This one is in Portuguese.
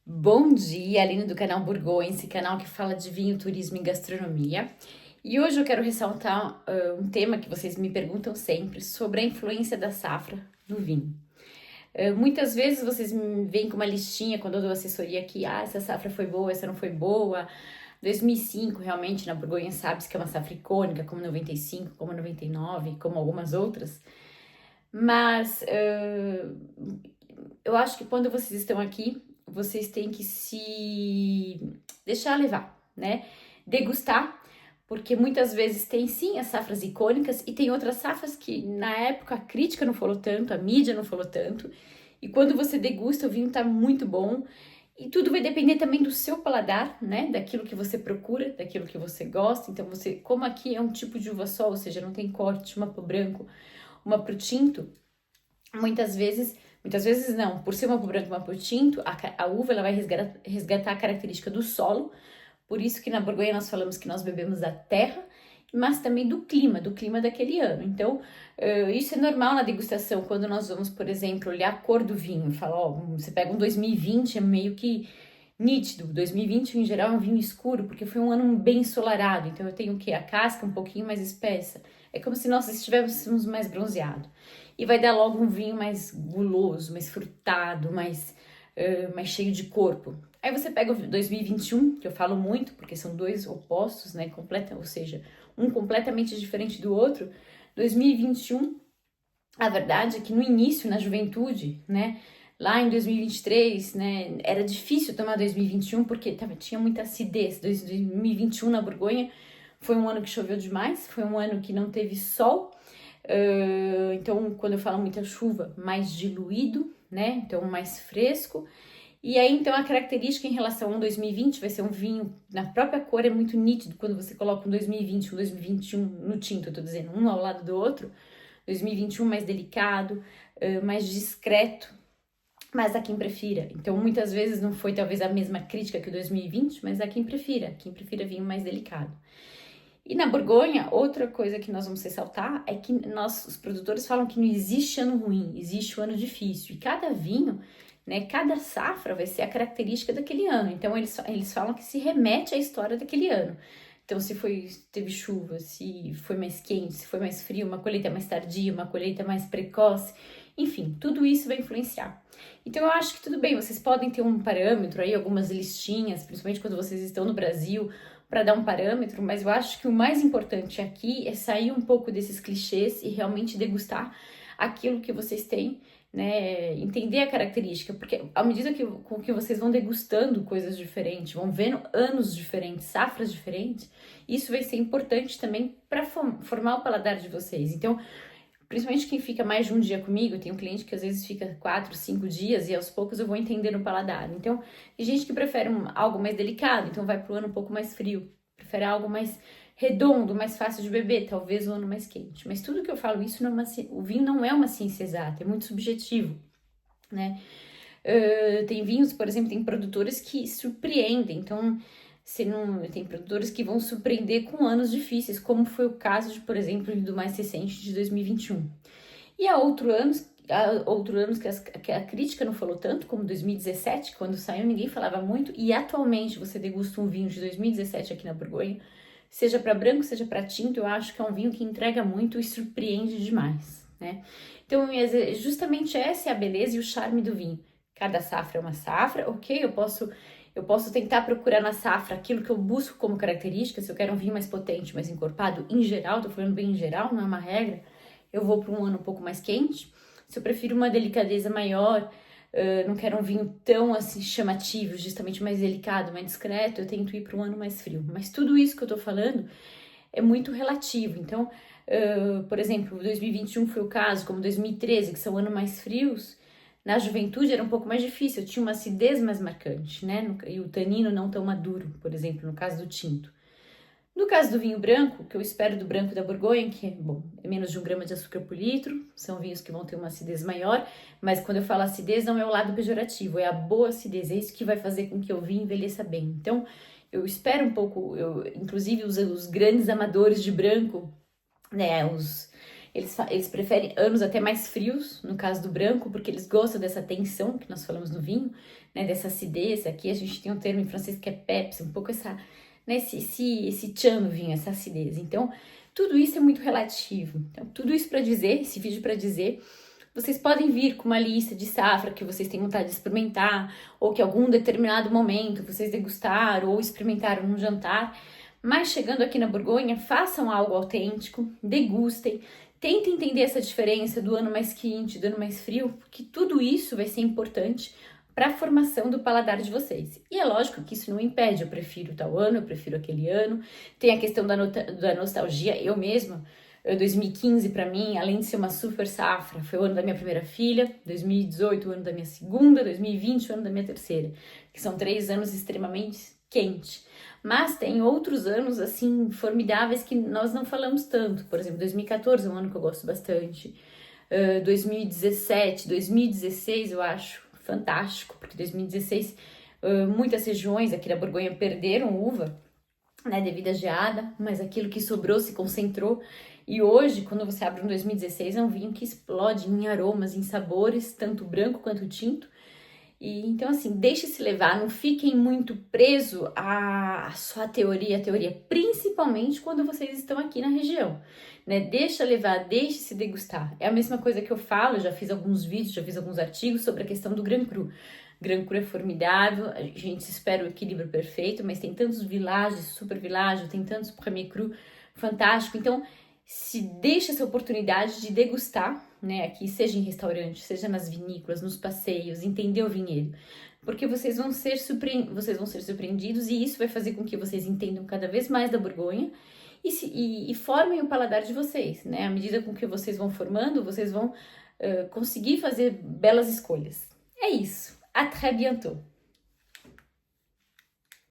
Bom dia, Aline do canal Borgonha, esse canal que fala de vinho, turismo e gastronomia. E hoje eu quero ressaltar um tema que vocês me perguntam sempre sobre a influência da safra no vinho. Muitas vezes vocês me veem com uma listinha quando eu dou assessoria aqui, essa safra foi boa, essa não foi boa. 2005 realmente na Borgonha sabe-se que é uma safra icônica, como 95, como 99, como algumas outras. Mas eu acho que quando vocês estão aqui, vocês têm que se deixar levar, né? Degustar, porque muitas vezes tem sim as safras icônicas e tem outras safras que na época a crítica não falou tanto, a mídia não falou tanto. E quando você degusta, o vinho tá muito bom. E tudo vai depender também do seu paladar, né? Daquilo que você procura, daquilo que você gosta. Então, você, como aqui é um tipo de uva só, ou seja, não tem corte, uma pro branco, uma pro tinto, muitas vezes não, por ser uma pro branco e uma pro tinto, a uva ela vai resgatar a característica do solo, por isso que na Borgonha nós falamos que nós bebemos da terra, mas também do clima daquele ano. Então, isso é normal na degustação, quando nós vamos, por exemplo, olhar a cor do vinho e falar, ó, você pega um 2020, é meio que nítido. 2020 em geral é um vinho escuro, porque foi um ano bem ensolarado, então eu tenho o quê? A casca um pouquinho mais espessa. É como se nós estivéssemos mais bronzeado. E vai dar logo um vinho mais guloso, mais frutado, mais cheio de corpo. Aí você pega o 2021, que eu falo muito, porque são dois opostos, né? Ou seja, um completamente diferente do outro. 2021, a verdade é que no início, na juventude, né? Lá em 2023, né? Era difícil tomar 2021 porque tinha muita acidez. 2021 na Borgonha foi um ano que choveu demais, foi um ano que não teve sol. Então, quando eu falo muita chuva, mais diluído, né? Então, mais fresco. E aí, então, a característica em relação ao 2020 vai ser um vinho, na própria cor, é muito nítido quando você coloca um 2020, um 2021 no tinto, eu tô dizendo, um ao lado do outro. 2021 mais delicado, mais discreto, mas há quem prefira. Então, muitas vezes não foi talvez a mesma crítica que o 2020, mas há quem prefira vinho mais delicado. E na Borgonha, outra coisa que nós vamos ressaltar é que nós, os produtores falam que não existe ano ruim, existe o ano difícil. E cada vinho, né, cada safra vai ser a característica daquele ano. Então, eles falam que se remete à história daquele ano. Então, teve chuva, se foi mais quente, se foi mais frio, uma colheita mais tardia, uma colheita mais precoce. Enfim, tudo isso vai influenciar. Então, eu acho que tudo bem, vocês podem ter um parâmetro aí, algumas listinhas, principalmente quando vocês estão no Brasil, para dar um parâmetro, mas eu acho que o mais importante aqui é sair um pouco desses clichês e realmente degustar aquilo que vocês têm, né? Entender a característica, porque à medida com que vocês vão degustando coisas diferentes, vão vendo anos diferentes, safras diferentes, isso vai ser importante também para formar o paladar de vocês. Então, principalmente quem fica mais de um dia comigo, tem um cliente que às vezes fica 4, 5 dias e aos poucos eu vou entendendo o paladar. Então, tem gente que prefere algo mais delicado, então vai pro ano um pouco mais frio, prefere algo mais redondo, mais fácil de beber, talvez o ano mais quente. Mas tudo que eu falo isso, o vinho não é uma ciência exata, é muito subjetivo, né? Tem vinhos, por exemplo, tem produtores que surpreendem, então tem produtores que vão surpreender com anos difíceis, como foi o caso, por exemplo, do mais recente de 2021. E há outros anos que a crítica não falou tanto, como 2017, quando saiu ninguém falava muito, e atualmente você degusta um vinho de 2017 aqui na Borgonha, seja para branco, seja para tinto, eu acho que é um vinho que entrega muito e surpreende demais, né? Então, justamente essa é a beleza e o charme do vinho. Cada safra é uma safra, ok? Eu posso tentar procurar na safra aquilo que eu busco como característica. Se eu quero um vinho mais potente, mais encorpado, em geral, tô falando bem em geral, não é uma regra, eu vou para um ano um pouco mais quente. Se eu prefiro uma delicadeza maior, não quero um vinho tão assim chamativo, justamente mais delicado, mais discreto, eu tento ir para um ano mais frio. Mas tudo isso que eu tô falando é muito relativo. Então, por exemplo, 2021 foi o caso, como 2013, que são anos mais frios. Na juventude era um pouco mais difícil, eu tinha uma acidez mais marcante, né? E o tanino não tão maduro, por exemplo, no caso do tinto. No caso do vinho branco, que eu espero do branco da Borgonha, que bom, é menos de 1 grama de açúcar por litro, são vinhos que vão ter uma acidez maior, mas quando eu falo acidez não é o lado pejorativo, é a boa acidez, é isso que vai fazer com que o vinho envelheça bem. Então, eu espero um pouco, inclusive os grandes amadores de branco, né, Eles preferem anos até mais frios, no caso do branco, porque eles gostam dessa tensão que nós falamos no vinho, né, dessa acidez. Aqui a gente tem um termo em francês que é peps, um pouco essa, né, esse tchan no vinho, essa acidez. Então, tudo isso é muito relativo. Então, tudo isso para dizer, esse vídeo para dizer, vocês podem vir com uma lista de safra que vocês têm vontade de experimentar, ou que algum determinado momento vocês degustaram ou experimentaram num jantar, mas chegando aqui na Borgonha, façam algo autêntico, degustem, tentem entender essa diferença do ano mais quente, do ano mais frio, porque tudo isso vai ser importante para a formação do paladar de vocês. E é lógico que isso não impede, eu prefiro tal ano, eu prefiro aquele ano. Tem a questão da nostalgia, eu mesma, 2015 para mim, além de ser uma super safra, foi o ano da minha primeira filha, 2018 o ano da minha segunda, 2020 o ano da minha terceira, que são 3 anos extremamente quentes. Mas tem outros anos, assim, formidáveis que nós não falamos tanto. Por exemplo, 2014 é um ano que eu gosto bastante. 2017, 2016 eu acho fantástico, porque 2016 muitas regiões aqui da Borgonha perderam uva, né, devido à geada, mas aquilo que sobrou se concentrou. E hoje, quando você abre um 2016, é um vinho que explode em aromas, em sabores, tanto branco quanto tinto. E então, assim, deixe-se levar, não fiquem muito presos à sua teoria, principalmente quando vocês estão aqui na região, né? Deixa levar, deixe-se degustar. É a mesma coisa que eu falo, já fiz alguns vídeos, já fiz alguns artigos sobre a questão do Grand Cru. Grand Cru é formidável, a gente espera o equilíbrio perfeito, mas tem tantos villages, super village, tem tantos Premier Cru fantástico. Então, se deixa essa oportunidade de degustar, né, aqui, seja em restaurante, seja nas vinícolas, nos passeios, entender o vinhedo, porque vocês vão ser surpreendidos e isso vai fazer com que vocês entendam cada vez mais da Borgonha e formem o paladar de vocês, né, à medida com que vocês vão formando, vocês vão conseguir fazer belas escolhas. É isso, à très bientôt!